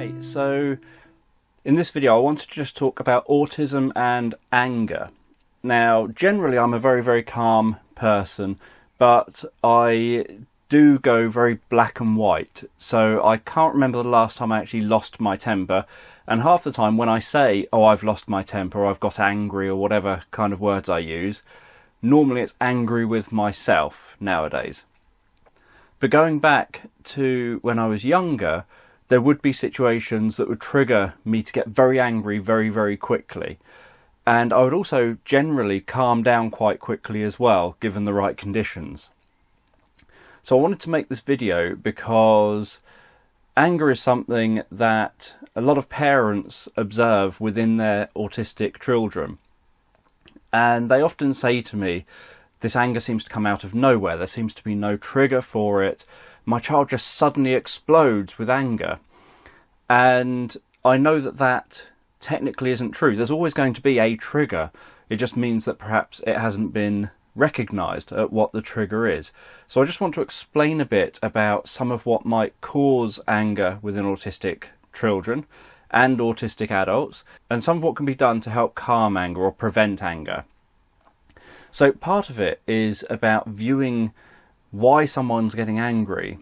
Okay, so in this video I wanted to just talk about autism and anger. Now, generally I'm a very calm person, but I do go very black and white, so I can't remember the last time I actually lost my temper, and half the time when I say, oh, I've lost my temper, or I've got angry, or whatever kind of words I use, normally it's angry with myself nowadays. But going back to when I was younger, there would be situations that would trigger me to get very angry very quickly. And I would also generally calm down quite quickly as well, given the right conditions. So I wanted to make this video because anger is something that a lot of parents observe within their autistic children. And they often say to me, this anger seems to come out of nowhere. There seems to be no trigger for it. My child just suddenly explodes with anger. And I know that that technically isn't true. There's always going to be a trigger. It just means that perhaps it hasn't been recognised at what the trigger is. So I just want to explain a bit about some of what might cause anger within autistic children and autistic adults, and some of what can be done to help calm anger or prevent anger. So part of it is about viewing why someone's getting angry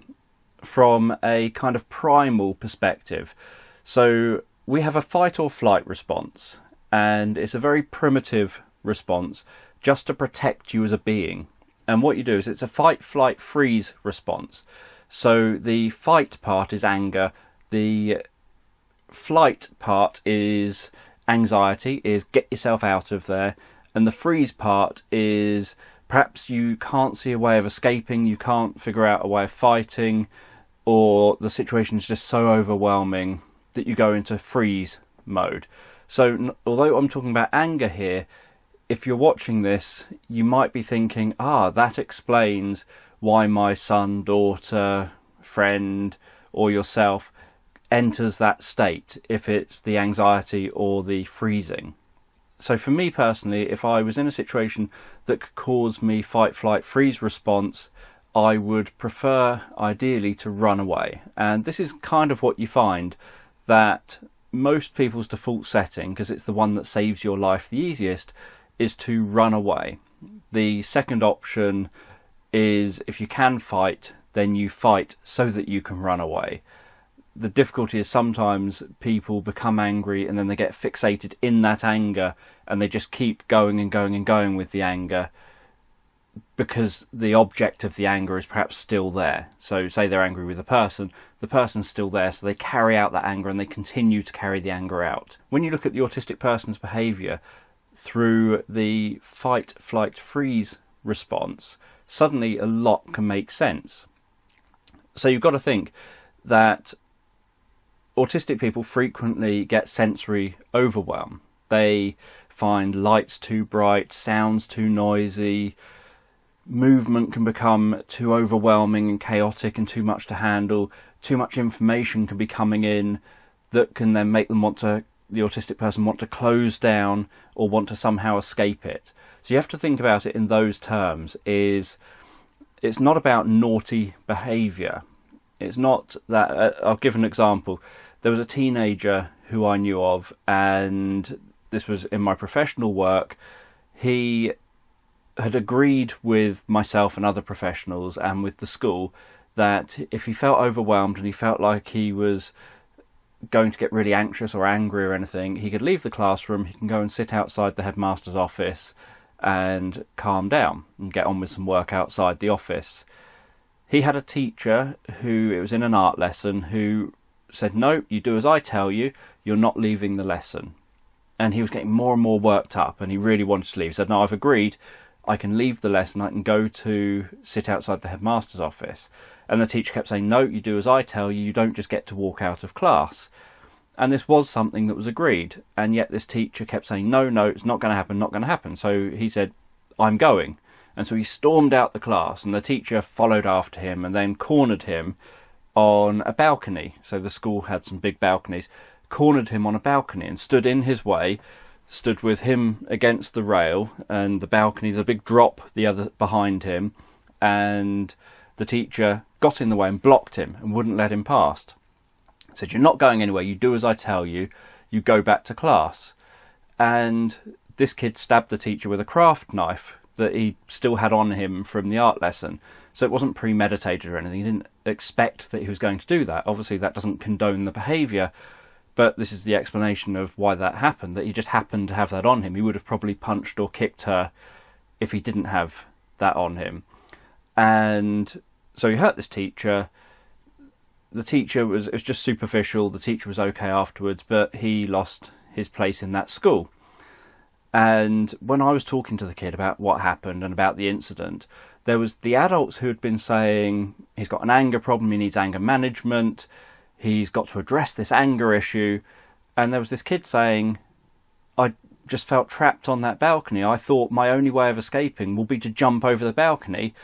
from a kind of primal perspective. So we have a fight or flight response, and it's a very primitive response just to protect you as a being. And what you do is it's a fight, flight, freeze response. So the fight part is anger, the flight part is anxiety, is get yourself out of there, and the freeze part is perhaps you can't see a way of escaping, you can't figure out a way of fighting, or the situation is just so overwhelming that you go into freeze mode. So although I'm talking about anger here, if you're watching this, you might be thinking, that explains why my son, daughter, friend, or yourself enters that state, if it's the anxiety or the freezing. So for me personally, if I was in a situation that could cause me fight, flight, freeze response, I would prefer ideally to run away. And this is kind of what you find, that most people's default setting, because it's the one that saves your life the easiest, is to run away. The second option is, if you can fight, then you fight so that you can run away. The difficulty is sometimes people become angry and then they get fixated in that anger and they just keep going with the anger because the object of the anger is perhaps still there. So say they're angry with the person's still there, so they carry out that anger and they continue to carry the anger out. When you look at the autistic person's behaviour through the fight, flight, freeze response, suddenly a lot can make sense. So you've got to think that autistic people frequently get sensory overwhelm. They find lights too bright, sounds too noisy, movement can become too overwhelming and chaotic and too much to handle. Too much information can be coming in that can then make them the autistic person want to close down or want to somehow escape it. So you have to think about it in those terms. It's not about naughty behaviour. It's not that. I'll give an example. There was a teenager who I knew of, and this was in my professional work. He had agreed with myself and other professionals and with the school that if he felt overwhelmed and he felt like he was going to get really anxious or angry or anything, he could leave the classroom, he can go and sit outside the headmaster's office and calm down and get on with some work outside the office. He had a teacher who, it was in an art lesson, who said, no, you do as I tell you, you're not leaving the lesson. And he was getting more and more worked up and he really wanted to leave. He said, no, I've agreed, I can leave the lesson, I can go to sit outside the headmaster's office. And the teacher kept saying, no, you do as I tell you, you don't just get to walk out of class. And this was something that was agreed, and yet this teacher kept saying, no, it's not going to happen. So he said, I'm going. And so he stormed out the class, and the teacher followed after him and then cornered him on a balcony. So the school had some big balconies, cornered him on a balcony and stood in his way, stood with him against the rail, and the balcony's a big drop the other behind him, and the teacher got in the way and blocked him and wouldn't let him past. Said, you're not going anywhere, you do as I tell you, you go back to class. And this kid stabbed the teacher with a craft knife that he still had on him from the art lesson. So it wasn't premeditated or anything. He didn't expect that he was going to do that. Obviously that doesn't condone the behaviour, but this is the explanation of why that happened, that he just happened to have that on him. He would have probably punched or kicked her if he didn't have that on him. And so he hurt this teacher. The teacher it was just superficial. The teacher was okay afterwards, but he lost his place in that school. And when I was talking to the kid about what happened and about the incident, there was the adults who had been saying he's got an anger problem, he needs anger management, he's got to address this anger issue. And there was this kid saying, I just felt trapped on that balcony. I thought my only way of escaping will be to jump over the balcony.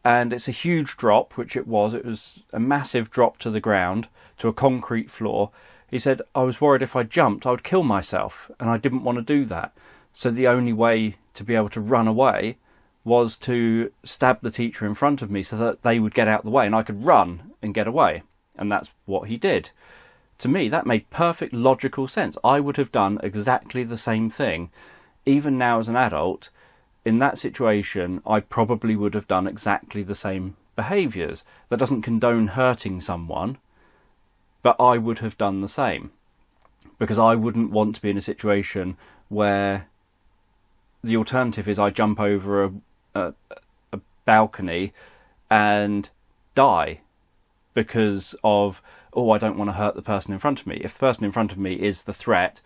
And it's a huge drop, which it was. It was a massive drop to the ground, to a concrete floor. He said, I was worried if I jumped, I would kill myself, and I didn't want to do that. So the only way to be able to run away was to stab the teacher in front of me so that they would get out of the way and I could run and get away. And that's what he did. To me, that made perfect logical sense. I would have done exactly the same thing. Even now as an adult, in that situation, I probably would have done exactly the same behaviours. That doesn't condone hurting someone, but I would have done the same. Because I wouldn't want to be in a situation where the alternative is I jump over a balcony and die because of, I don't want to hurt the person in front of me. If the person in front of me is the threat,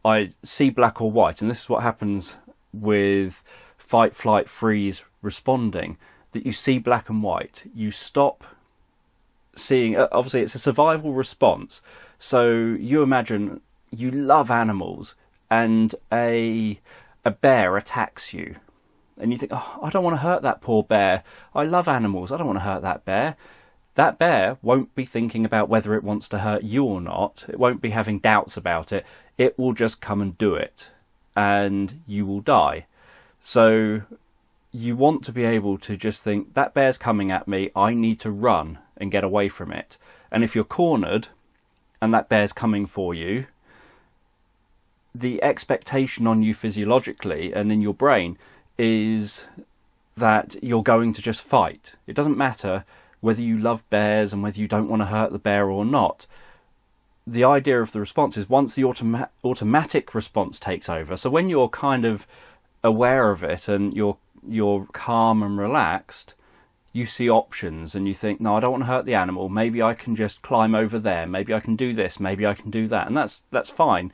I see black or white. And this is what happens with fight, flight, freeze responding, that you see black and white. You stop seeing, obviously it's a survival response. So you imagine you love animals and a bear attacks you and you think, I don't want to hurt that poor bear. I love animals. I don't want to hurt that bear. That bear won't be thinking about whether it wants to hurt you or not. It won't be having doubts about it. It will just come and do it and you will die. So you want to be able to just think, that bear's coming at me, I need to run and get away from it. And if you're cornered and that bear's coming for you, the expectation on you physiologically and in your brain is that you're going to just fight. It doesn't matter whether you love bears and whether you don't want to hurt the bear or not. The idea of the response is once the automatic response takes over, so when you're kind of aware of it and you're calm and relaxed, you see options and you think, no, I don't want to hurt the animal. Maybe I can just climb over there. Maybe I can do this. Maybe I can do that. And that's fine.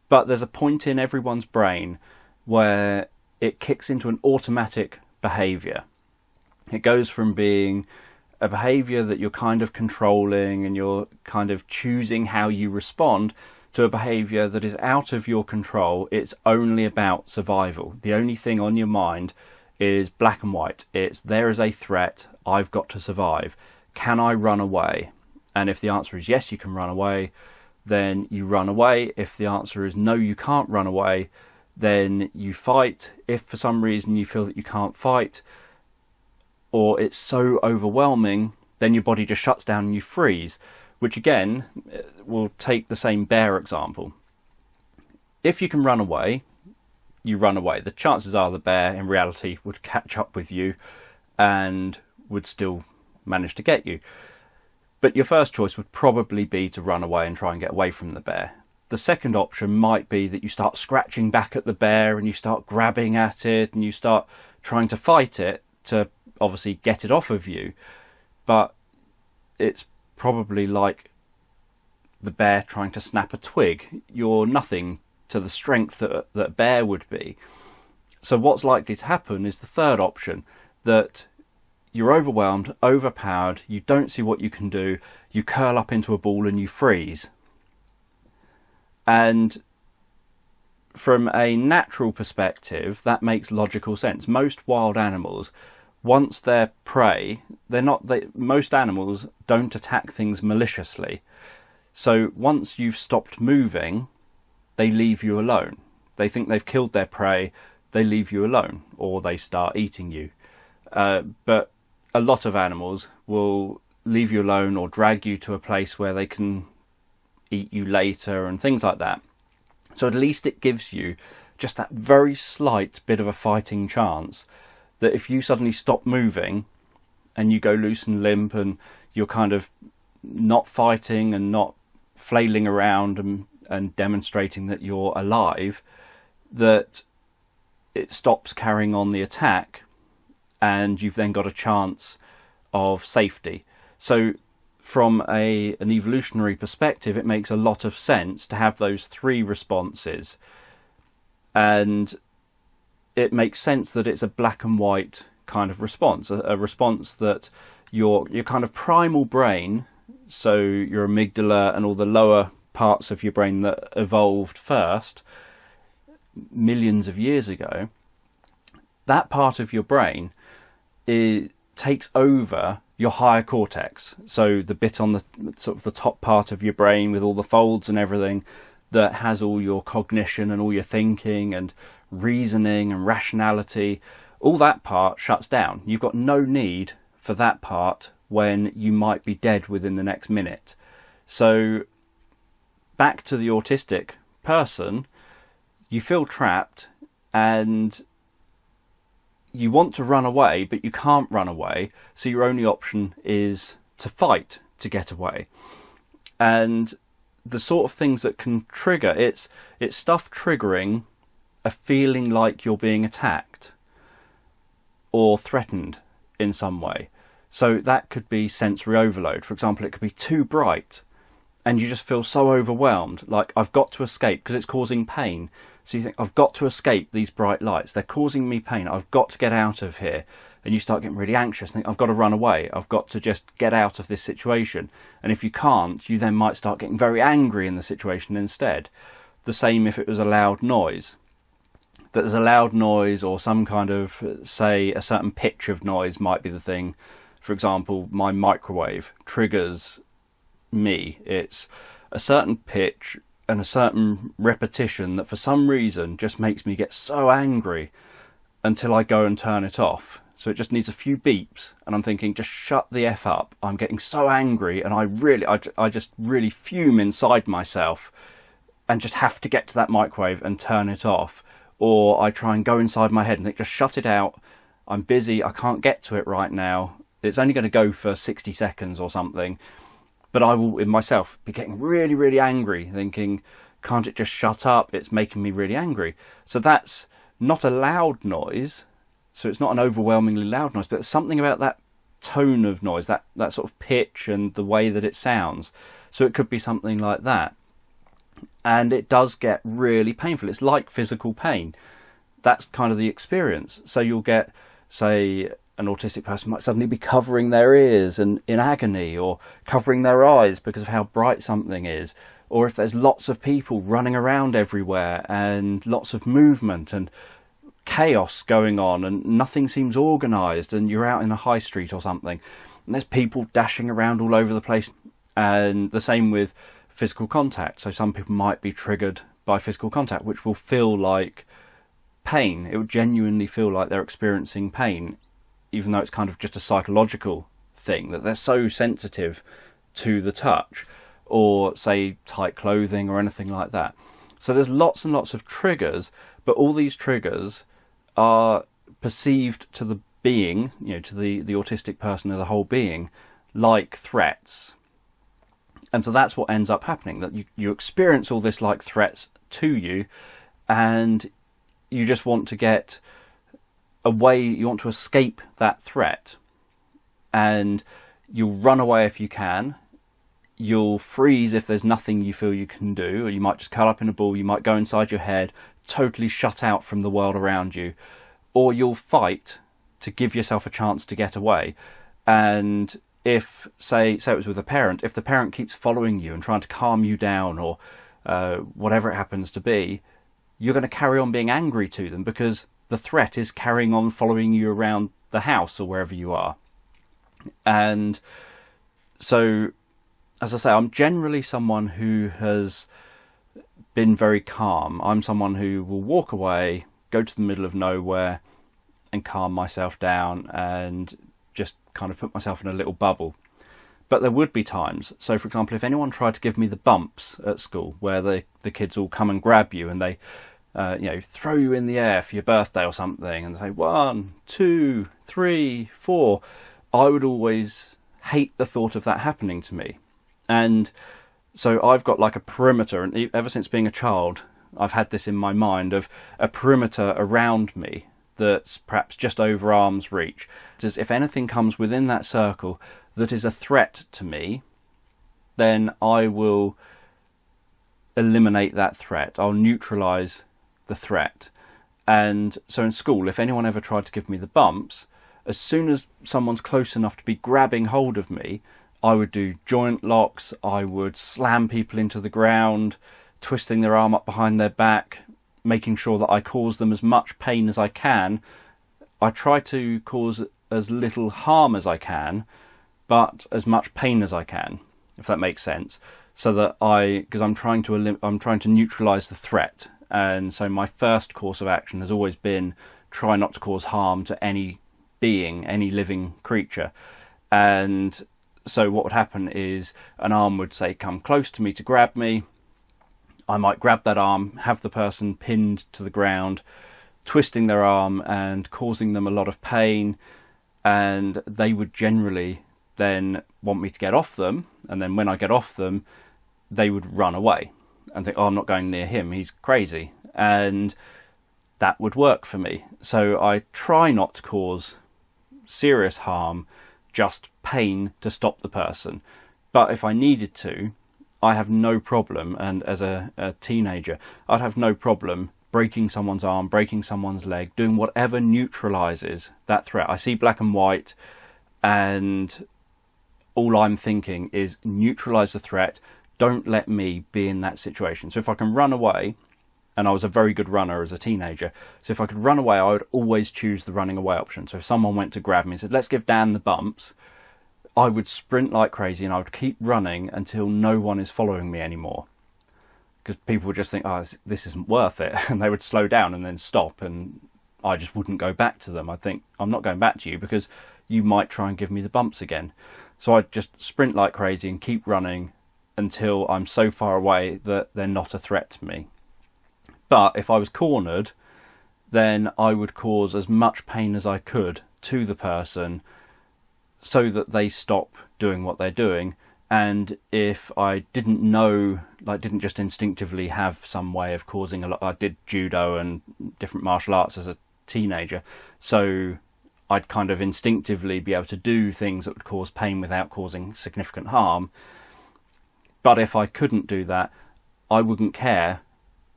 But there's a point in everyone's brain where it kicks into an automatic behaviour. It goes from being a behaviour that you're kind of controlling and you're kind of choosing how you respond to a behaviour that is out of your control. It's only about survival. The only thing on your mind is black and white. It's there is a threat. I've got to survive. Can I run away? And if the answer is yes, you can run away, then you run away. If the answer is no, you can't run away, then you fight. If for some reason you feel that you can't fight, or it's so overwhelming, then your body just shuts down and you freeze, which again, will take the same bear example. If you can run away, you run away. The chances are the bear in reality would catch up with you and would still manage to get you. But your first choice would probably be to run away and try and get away from the bear. The second option might be that you start scratching back at the bear and you start grabbing at it and you start trying to fight it to obviously get it off of you. But it's probably like the bear trying to snap a twig. You're nothing to the strength that a bear would be. So what's likely to happen is the third option, that you're overwhelmed, overpowered, you don't see what you can do, you curl up into a ball and you freeze. And from a natural perspective, that makes logical sense. Most wild animals, once they're prey, most animals don't attack things maliciously. So once you've stopped moving, they leave you alone. They think they've killed their prey, they leave you alone, or they start eating you. But a lot of animals will leave you alone or drag you to a place where they can eat you later and things like that. So at least it gives you just that very slight bit of a fighting chance that if you suddenly stop moving and you go loose and limp and you're kind of not fighting and not flailing around and demonstrating that you're alive, that it stops carrying on the attack and you've then got a chance of safety. So from an evolutionary perspective, it makes a lot of sense to have those three responses, and it makes sense that it's a black and white kind of response, a response that your kind of primal brain, so your amygdala and all the lower parts of your brain that evolved first millions of years ago, that part of your brain takes over your higher cortex, so the bit on the sort of the top part of your brain with all the folds and everything that has all your cognition and all your thinking and reasoning and rationality. All that part shuts down. You've got no need for that part when you might be dead within the next minute. So back to the autistic person, you feel trapped and you want to run away, but you can't run away, so your only option is to fight to get away. And the sort of things that can trigger, it's stuff triggering a feeling like you're being attacked or threatened in some way. So that could be sensory overload. For example, it could be too bright and you just feel so overwhelmed, like I've got to escape because it's causing pain. So you think, I've got to escape these bright lights. They're causing me pain. I've got to get out of here. And you start getting really anxious. Think, I've got to run away. I've got to just get out of this situation. And if you can't, you then might start getting very angry in the situation instead. The same if it was a loud noise. That there's a loud noise or some kind of, say, a certain pitch of noise might be the thing. For example, my microwave triggers me. It's a certain pitch and a certain repetition that for some reason just makes me get so angry until I go and turn it off. So it just needs a few beeps and I'm thinking, just shut the F up. I'm getting so angry and I just really fume inside myself and just have to get to that microwave and turn it off. Or I try and go inside my head and think, just shut it out. I'm busy. I can't get to it right now. It's only going to go for 60 seconds or something. But I will, in myself, be getting really, really angry, thinking, can't it just shut up? It's making me really angry. So that's not a loud noise. So it's not an overwhelmingly loud noise, but there's something about that tone of noise, that sort of pitch and the way that it sounds. So it could be something like that. And it does get really painful. It's like physical pain. That's kind of the experience. So you'll get, say, an autistic person might suddenly be covering their ears and in agony, or covering their eyes because of how bright something is, or if there's lots of people running around everywhere and lots of movement and chaos going on and nothing seems organised, and you're out in a high street or something and there's people dashing around all over the place. And the same with physical contact. So some people might be triggered by physical contact, which will feel like pain. It will genuinely feel like they're experiencing pain, even though it's kind of just a psychological thing, that they're so sensitive to the touch, or say tight clothing or anything like that. So there's lots and lots of triggers, but all these triggers are perceived to the being, to the autistic person as a whole being, like threats. And so that's what ends up happening, that you experience all this like threats to you, and you just want to get away, you want to escape that threat, and you'll run away if you can, you'll freeze if there's nothing you feel you can do, or you might just curl up in a ball, you might go inside your head, totally shut out from the world around you, or you'll fight to give yourself a chance to get away. And if, say it was with a parent, if the parent keeps following you and trying to calm you down, or whatever it happens to be, you're going to carry on being angry to them because the threat is carrying on following you around the house or wherever you are. And so, as I say, I'm generally someone who has been very calm. I'm someone who will walk away, go to the middle of nowhere and calm myself down and just kind of put myself in a little bubble. But there would be times, so for example, if anyone tried to give me the bumps at school, where the kids all come and grab you and they throw you in the air for your birthday or something and say 1, 2, 3, 4, I would always hate the thought of that happening to me. And so I've got like a perimeter, and ever since being a child I've had this in my mind of a perimeter around me that's perhaps just over arm's reach. As if anything comes within that circle that is a threat to me, then I will eliminate that threat. I'll neutralise the threat. And so in school, if anyone ever tried to give me the bumps, as soon as someone's close enough to be grabbing hold of me, I would do joint locks, I would slam people into the ground, twisting their arm up behind their back, making sure that I cause them as much pain as I can. I try to cause as little harm as I can, but as much pain as I can, if that makes sense. So that because I'm trying to neutralise the threat. And so my first course of action has always been try not to cause harm to any being, any living creature. And so what would happen is an arm would say come close to me to grab me. I might grab that arm, have the person pinned to the ground, twisting their arm and causing them a lot of pain, and they would generally then want me to get off them, and then when I get off them they would run away and think, oh, I'm not going near him, he's crazy. And that would work for me. So I try not to cause serious harm, just pain to stop the person. But if I needed to, I have no problem, and as a teenager I'd have no problem breaking someone's arm, breaking someone's leg, doing whatever neutralises that threat. I see black and white, and all I'm thinking is neutralise the threat, don't let me be in that situation. So if I can run away, and I was a very good runner as a teenager, so if I could run away I would always choose the running away option. So if someone went to grab me and said, let's give Dan the bumps, I would sprint like crazy and I would keep running until no one is following me anymore. Because people would just think, oh, this isn't worth it. And they would slow down and then stop, and I just wouldn't go back to them. I'd think, I'm not going back to you because you might try and give me the bumps again. So I'd just sprint like crazy and keep running until I'm so far away that they're not a threat to me. But if I was cornered, then I would cause as much pain as I could to the person so that they stop doing what they're doing. And if I didn't know, like didn't just instinctively have some way of causing a lot, I did judo and different martial arts as a teenager, so I'd kind of instinctively be able to do things that would cause pain without causing significant harm. But if I couldn't do that, I wouldn't care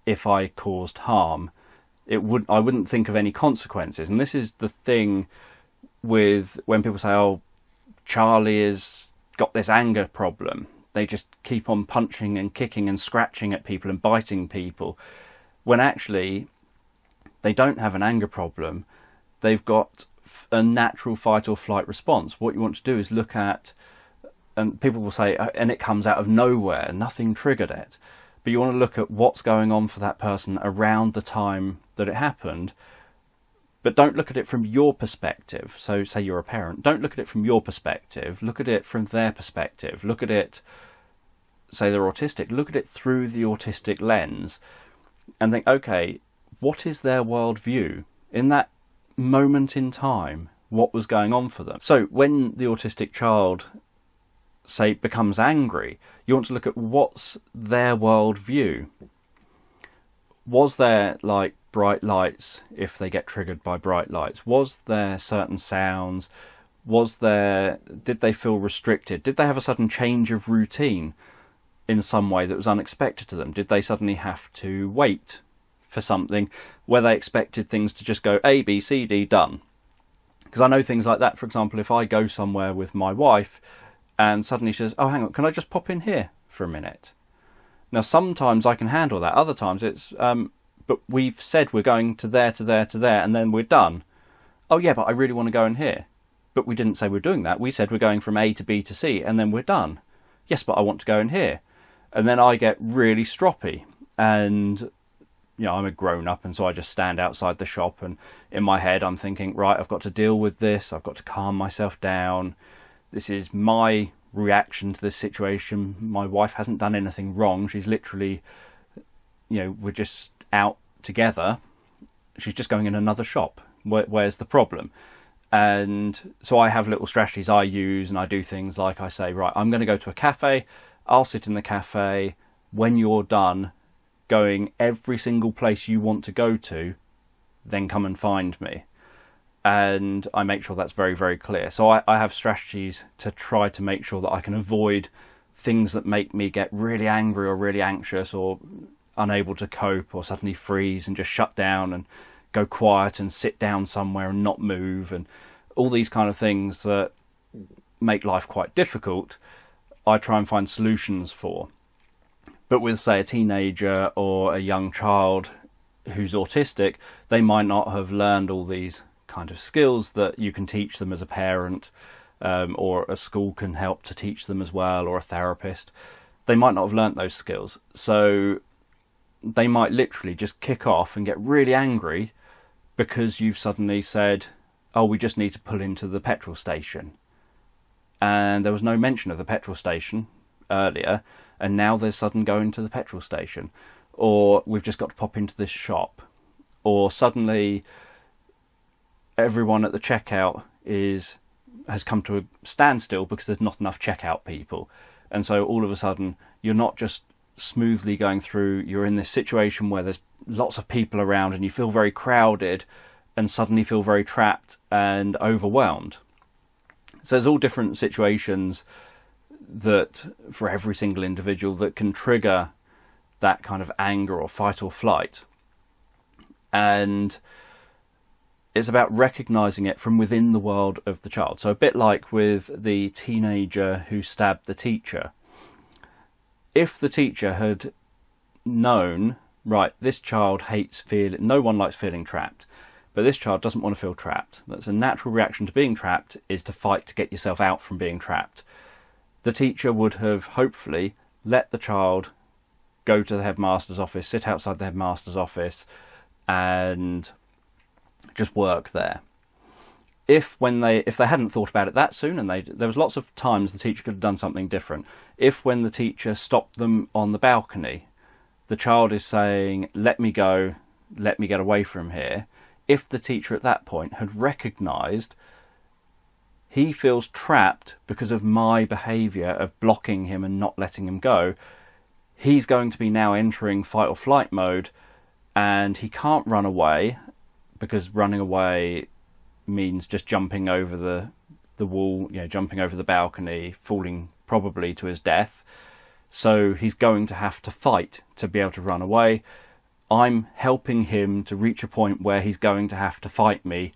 if I caused harm. I wouldn't think of any consequences. And this is the thing with when people say, oh, Charlie has got this anger problem. They just keep on punching and kicking and scratching at people and biting people, when actually they don't have an anger problem. They've got a natural fight or flight response. What you want to do is look at, and people will say, and it comes out of nowhere, nothing triggered it. But you want to look at what's going on for that person around the time that it happened. But don't look at it from your perspective. So say you're a parent, don't look at it from your perspective, look at it from their perspective. Look at it, say they're autistic, look at it through the autistic lens and think, okay, what is their worldview? In that moment in time, what was going on for them? So when the autistic child, say, becomes angry, you want to look at what's their worldview. Was there, like, bright lights if they get triggered by bright lights? Was there certain sounds? Did they feel restricted? Did they have a sudden change of routine in some way that was unexpected to them? Did they suddenly have to wait for something where they expected things to just go A, B, C, D, done? Because I know things like that. For example, if I go somewhere with my wife and suddenly she says, oh, hang on, can I just pop in here for a minute? Now, sometimes I can handle that. Other times it's, but we've said we're going to there, to there, to there, and then we're done. Oh, yeah, but I really want to go in here. But we didn't say we're doing that. We said we're going from A to B to C, and then we're done. Yes, but I want to go in here. And then I get really stroppy. And, you know, I'm a grown-up, and so I just stand outside the shop, and in my head I'm thinking, right, I've got to deal with this. I've got to calm myself down. This is my reaction to this situation. My wife hasn't done anything wrong. She's literally, we're just out together. She's just going in another shop. Where's the problem? And so I have little strategies I use, and I do things like I say, right, I'm going to go to a cafe. I'll sit in the cafe. When you're done going every single place you want to go to, then come and find me. And I make sure that's very, very clear. So I have strategies to try to make sure that I can avoid things that make me get really angry or really anxious or unable to cope, or suddenly freeze and just shut down and go quiet and sit down somewhere and not move, and all these kind of things that make life quite difficult. I try and find solutions for. But with, say, a teenager or a young child who's autistic, they might not have learned all these kind of skills that you can teach them as a parent, or a school can help to teach them as well, or a therapist. They might not have learnt those skills. So they might literally just kick off and get really angry because you've suddenly said, oh, we just need to pull into the petrol station. And there was no mention of the petrol station earlier, and now there's sudden going to the petrol station. Or we've just got to pop into this shop. Or suddenly everyone at the checkout has come to a standstill because there's not enough checkout people. And so all of a sudden you're not just smoothly going through, you're in this situation where there's lots of people around and you feel very crowded and suddenly feel very trapped and overwhelmed. So there's all different situations that, for every single individual, that can trigger that kind of anger or fight or flight. And it's about recognizing it from within the world of the child. So a bit like with the teenager who stabbed the teacher. If the teacher had known, right, this child hates feeling, no one likes feeling trapped, but this child doesn't want to feel trapped. That's a natural reaction to being trapped, is to fight to get yourself out from being trapped. The teacher would have hopefully let the child go to the headmaster's office, sit outside the headmaster's office, and just work there. If they hadn't thought about it that soon, and there was lots of times the teacher could have done something different. If when the teacher stopped them on the balcony, the child is saying, let me go, let me get away from here. If the teacher at that point had recognised he feels trapped because of my behaviour of blocking him and not letting him go, he's going to be now entering fight or flight mode, and he can't run away, because running away means just jumping over the wall, jumping over the balcony, falling probably to his death. So he's going to have to fight to be able to run away. I'm helping him to reach a point where he's going to have to fight me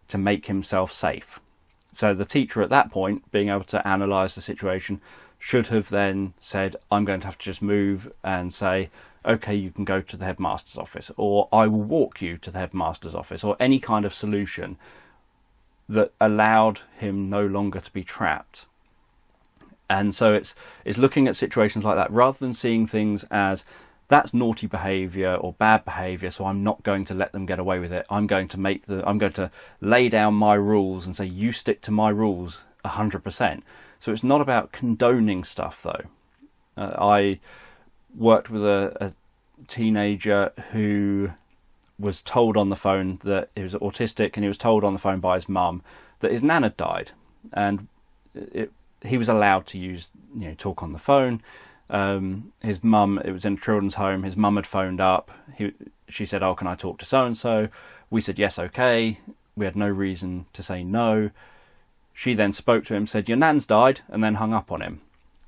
to make himself safe. So the teacher at that point, being able to analyse the situation, should have then said, I'm going to have to just move and say, okay, you can go to the headmaster's office, or I will walk you to the headmaster's office, or any kind of solution that allowed him no longer to be trapped. And so it's looking at situations like that, rather than seeing things as, that's naughty behaviour or bad behaviour, so I'm not going to let them get away with it. I'm going to lay down my rules and say, you stick to my rules 100%. So it's not about condoning stuff, though. I worked with a teenager who was told on the phone that he was autistic, and he was told on the phone by his mum that his nan had died, and he was allowed to talk on the phone. His mum, it was in a children's home, his mum had phoned up. She said, oh, can I talk to so-and-so? We said, yes, okay. We had no reason to say no. She then spoke to him, said, your nan's died, and then hung up on him.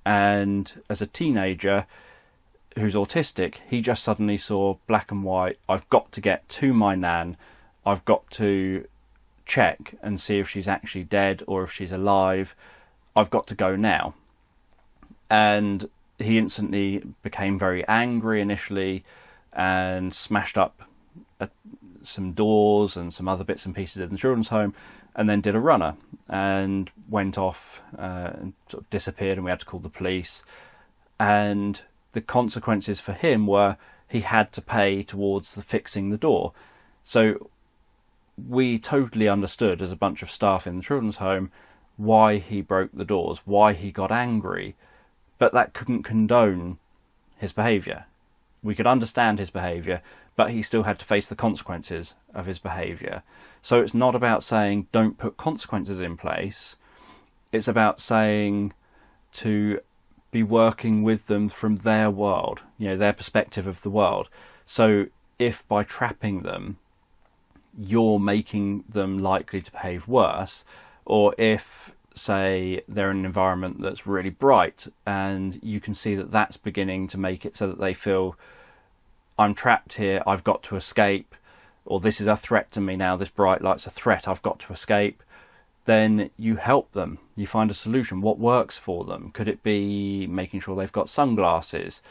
And as a teenager who's autistic, he just suddenly saw black and white. I've got to get to my nan. I've got to check and see if she's actually dead or if she's alive. I've got to go now. And he instantly became very angry initially and smashed up some doors and some other bits and pieces in the children's home, and then did a runner and went off and sort of disappeared, and we had to call the police. And the consequences for him were he had to pay towards the fixing the door. So we totally understood, as a bunch of staff in the children's home, why he broke the doors, why he got angry, but that couldn't condone his behaviour. We could understand his behaviour, but he still had to face the consequences of his behaviour. So it's not about saying don't put consequences in place. It's about saying to be working with them from their world, their perspective of the world. So if by trapping them, you're making them likely to behave worse, or if, say, they're in an environment that's really bright and you can see that that's beginning to make it so that they feel, I'm trapped here, I've got to escape, or this is a threat to me now, this bright light's a threat, I've got to escape, then you help them. You find a solution. What works for them? Could it be making sure they've got sunglasses?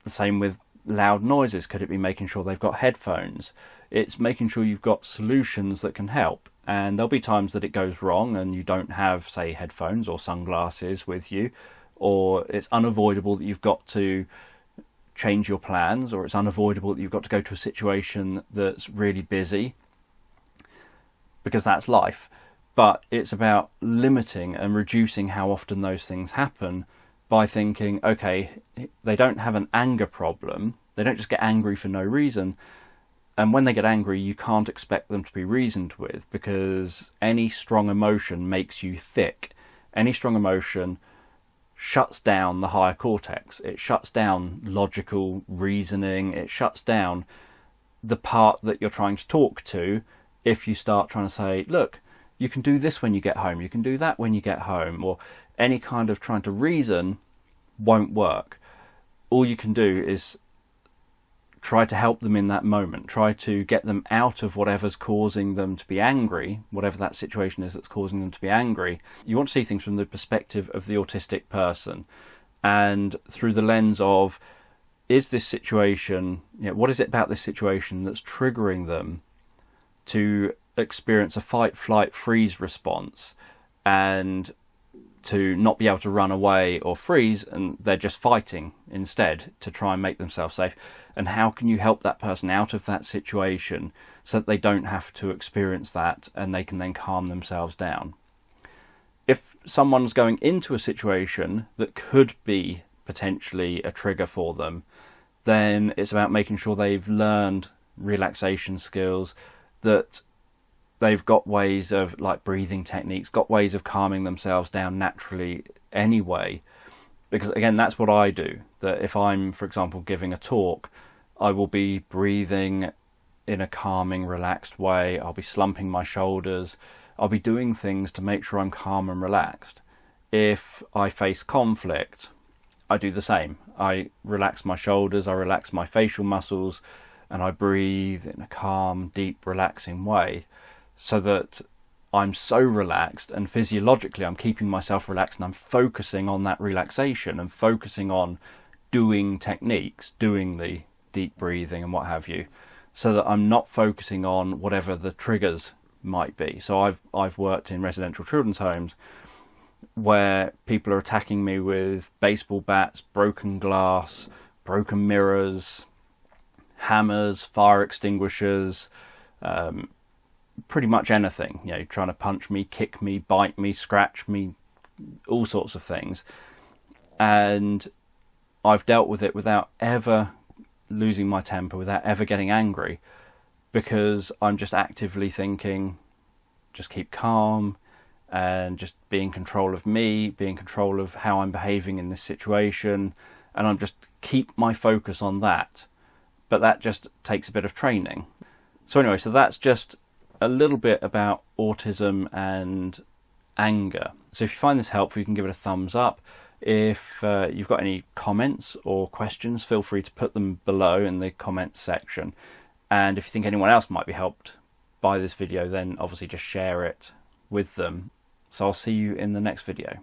The same with loud noises. Could it be making sure they've got headphones? It's making sure you've got solutions that can help. And there'll be times that it goes wrong and you don't have, say, headphones or sunglasses with you, or it's unavoidable that you've got to change your plans, or it's unavoidable that you've got to go to a situation that's really busy, because that's life. But it's about limiting and reducing how often those things happen by thinking, okay, they don't have an anger problem, they don't just get angry for no reason, and when they get angry you can't expect them to be reasoned with, because any strong emotion makes you thick. Any strong emotion shuts down the higher cortex, it shuts down logical reasoning, it shuts down the part that you're trying to talk to. If you start trying to say, look, you can do this when you get home, you can do that when you get home, or any kind of trying to reason won't work. All you can do is try to help them in that moment, try to get them out of whatever's causing them to be angry, whatever that situation is that's causing them to be angry. You want to see things from the perspective of the autistic person, and through the lens of, is this situation, what is it about this situation that's triggering them to experience a fight, flight, freeze response, and to not be able to run away or freeze, and they're just fighting instead to try and make themselves safe. And how can you help that person out of that situation so that they don't have to experience that and they can then calm themselves down? If someone's going into a situation that could be potentially a trigger for them, then it's about making sure they've learned relaxation skills, that they've got ways of, like, breathing techniques, got ways of calming themselves down naturally anyway. Because again, that's what I do. That if I'm, for example, giving a talk, I will be breathing in a calming, relaxed way. I'll be slumping my shoulders. I'll be doing things to make sure I'm calm and relaxed. If I face conflict, I do the same. I relax my shoulders, I relax my facial muscles, and I breathe in a calm, deep, relaxing way, so that I'm so relaxed, and physiologically I'm keeping myself relaxed, and I'm focusing on that relaxation and focusing on doing techniques, doing the deep breathing and what have you, so that I'm not focusing on whatever the triggers might be. So I've worked in residential children's homes where people are attacking me with baseball bats, broken glass, broken mirrors, hammers, fire extinguishers, pretty much anything, trying to punch me, kick me, bite me, scratch me, all sorts of things. And I've dealt with it without ever losing my temper, without ever getting angry, because I'm just actively thinking, just keep calm and just be in control of me, be in control of how I'm behaving in this situation, and I'm just keep my focus on that. But that just takes a bit of training. So anyway, so that's just a little bit about autism and anger. So if you find this helpful, you can give it a thumbs up. If you've got any comments or questions, feel free to put them below in the comments section. And if you think anyone else might be helped by this video, then obviously just share it with them. So I'll see you in the next video.